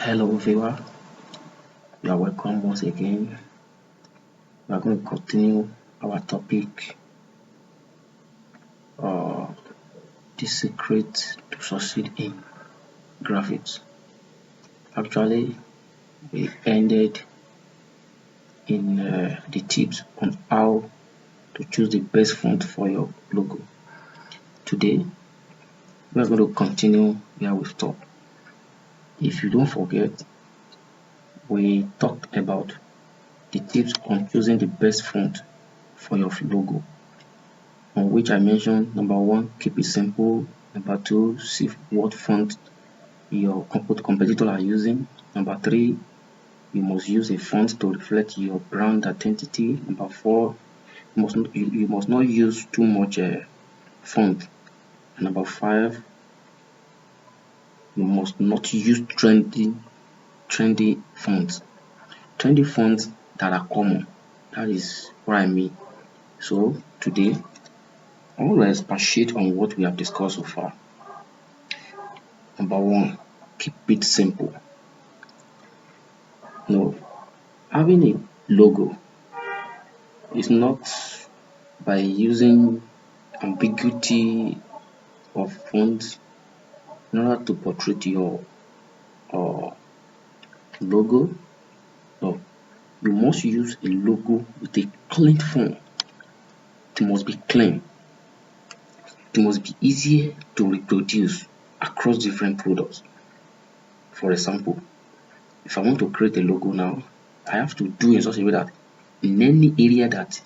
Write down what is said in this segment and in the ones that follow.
Hello viewer, you are welcome once again. We are going to continue our topic, uh, the secret to succeed in graphics. Actually, we ended in the tips on how to choose the best font for your logo. Today, we are going to continue where we stopped. If you don't forget, we talked about the tips on choosing the best font for your logo, on which I mentioned number one, keep it simple. Number two, see what font your competitor are using. Number three, you must use a font to reflect your brand identity. Number four, you must not use too much font. And number five, you must not use trendy fonts. Trendy fonts that are common. That is what I mean. So today, I want to expatiate on what we have discussed so far. Number one, keep it simple. No, having a logo is not by using ambiguity of fonts in order to portray your logo. No, you must use a logo with a clean font. It must be clean. It must be easier to reproduce across different products. For example, if I want to create a logo now, I have to do in such a way that in any area that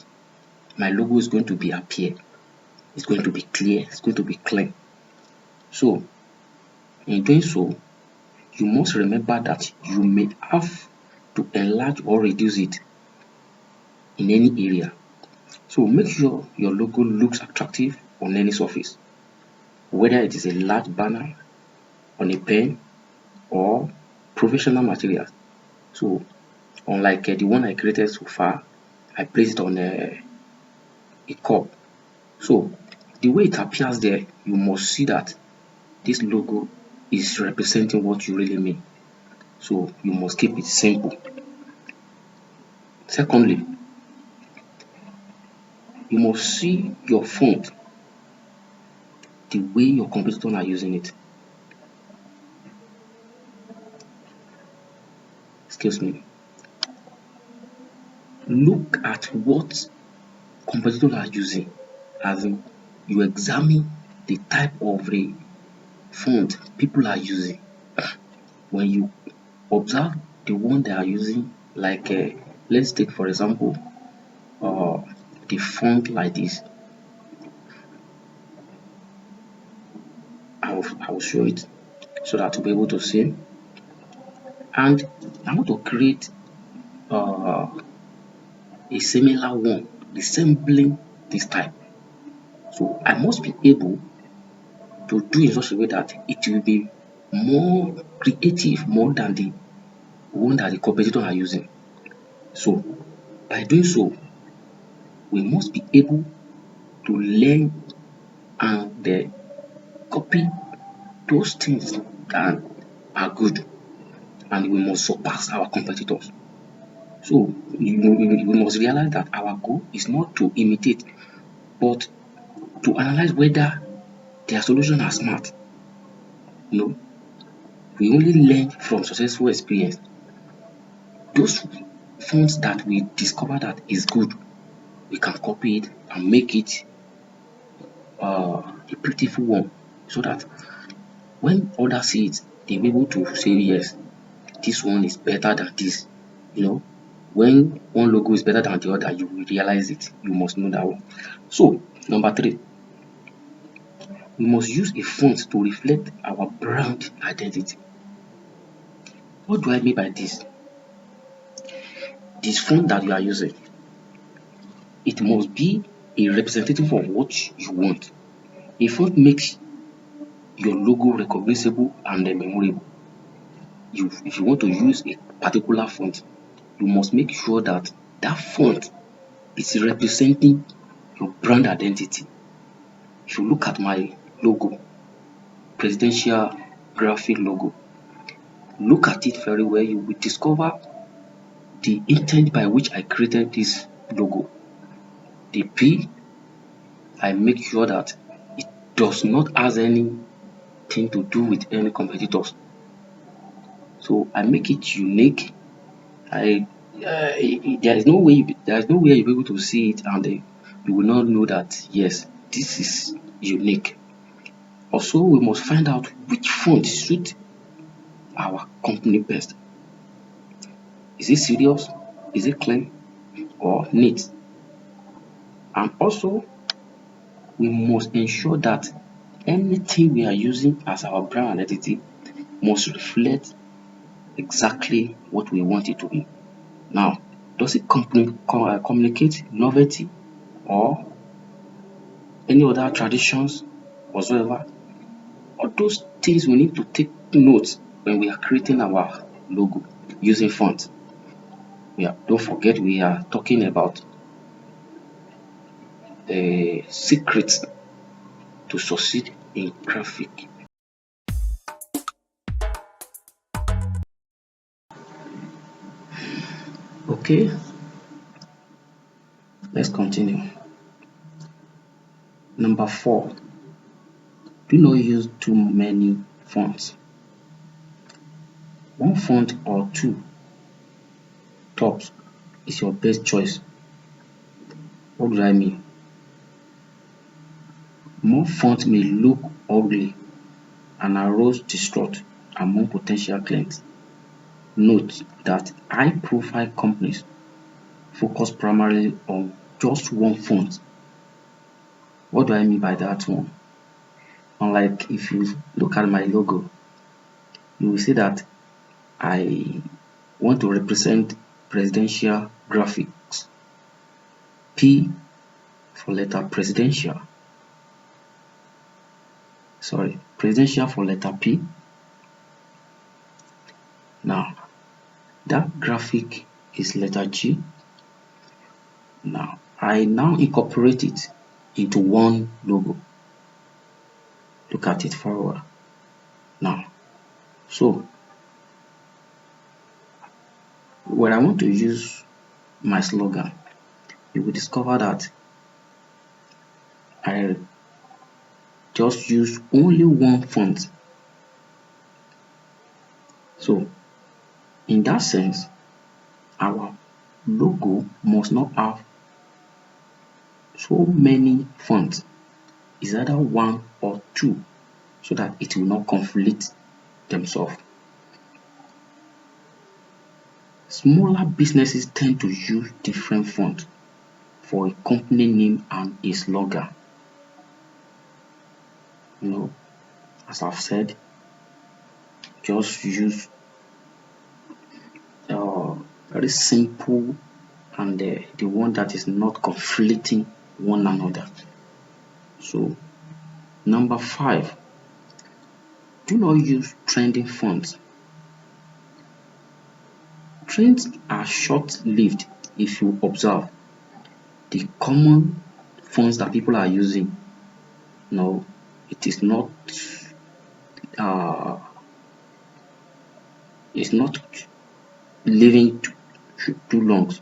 my logo is going to be appear, it's going to be clear, it's going to be clean. So in doing so, you must remember that you may have to enlarge or reduce it in any area. So make sure your logo looks attractive on any surface, whether it is a large banner on a pen or professional materials. So unlike the one I created so far, I placed it on a cup. So the way it appears there, you must see that this logo is representing what you really mean. So you must keep it simple. Secondly, you must see your font the way your competitors are using it. Excuse me. Look at what competitors are using, as in you examine the type of the font people are using. When you observe the one they are using, like let's take for example the font like this. I will show it so that you'll be able to see. And I want to create a similar one resembling this type. So I must be able to do in such a way that it will be more creative more than the one that the competitors are using. So by doing so, we must be able to learn and copy those things that are good, and we must surpass our competitors. So we must realize that our goal is not to imitate, but to analyze whether their solutions are smart. We only learn from successful experience. Those fonts that we discover that is good, we can copy it and make it a beautiful one, so that when others see it, they'll be able to say yes, this one is better than this. When one logo is better than the other, you will realize it. You must know that one. So number three, we must use a font to reflect our brand identity. What do I mean by this? This font that you are using, it must be a representative of what you want. A font makes your logo recognizable and memorable. If you want to use a particular font, you must make sure that that font is representing your brand identity. If you look at my logo, presidential graphic logo, look at it very well, you will discover the intent by which I created this logo. The P, I make sure that it does not have anything to do with any competitors. So I make it unique. There is no way you'll be able to see it and you will not know that yes, this is unique. Also, we must find out which font suit our company best. Is it serious? Is it clean or neat? And also, we must ensure that anything we are using as our brand identity must reflect exactly what we want it to be. Now, does it communicate novelty or any other traditions whatsoever? All those things we need to take note when we are creating our logo using font. Don't forget we are talking about the secrets to succeed in graphic. Okay, let's continue. Number 4, do not use too many fonts. One font or two tops is your best choice. What do I mean? More fonts may look ugly and arouse distrust among potential clients. Note that high-profile companies focus primarily on just one font. What do I mean by that one? Unlike if you look at my logo, you will see that I want to represent presidential graphics. P for letter presidential. Presidential for letter P. Now, that graphic is letter G. Now, I now incorporate it into one logo. Look at it forward. Now, so when I want to use my slogan, you will discover that I just use only one font. So, in that sense, our logo must not have so many fonts. It's either one or two so that it will not conflict themselves. Smaller businesses tend to use different fonts for a company name and a slogan. As I've said, just use very simple and the one that is not conflicting one another. So, number 5, do not use trending fonts. Trends are short-lived if you observe the common fonts that people are using. No, it is not it's not living too long.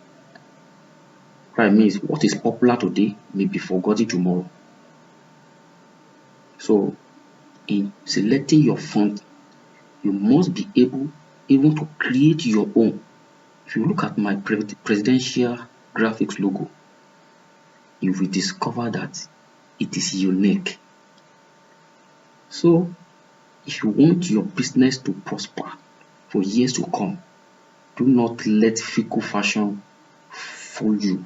Right, means what is popular today may be forgotten tomorrow. So, in selecting your font, you must be able even to create your own. If you look at my presidential graphics logo, you will discover that it is unique. So, if you want your business to prosper for years to come, do not let fickle fashion fool you.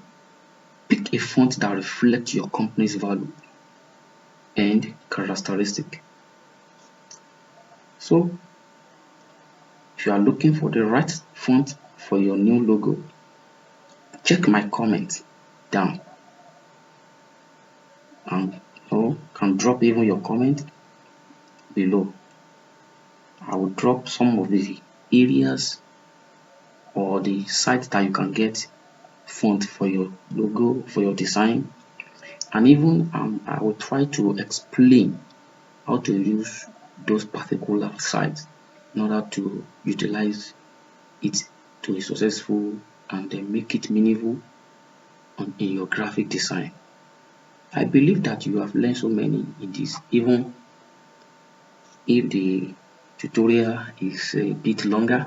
Pick a font that reflects your company's value and characteristic. So, if you are looking for the right font for your new logo, check my comment down and can drop even your comment below. I will drop some of the areas or the sites that you can get font for your logo, for your design, and even I will try to explain how to use those particular sites in order to utilize it to a successful and then make it meaningful in your graphic design. I believe that you have learned so many in this, even if the tutorial is a bit longer.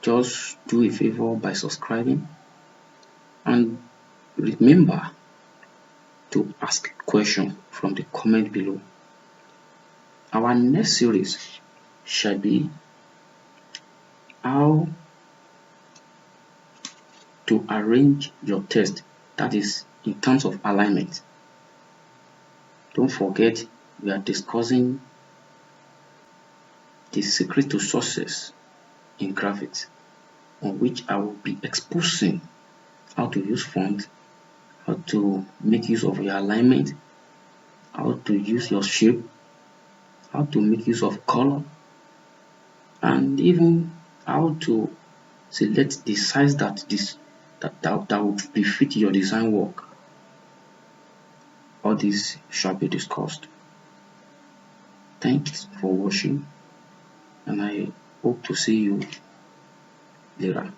Just do a favor by subscribing, and remember to ask questions from the comment below. Our next series shall be how to arrange your text, that is in terms of alignment. Don't forget, we are discussing the secret to success in graphics, on which I will be exposing how to use font, how to make use of your alignment, how to use your shape, how to make use of color, and even how to select the size that would befit your design work. All this shall be discussed. Thanks for watching, and I hope to see you later.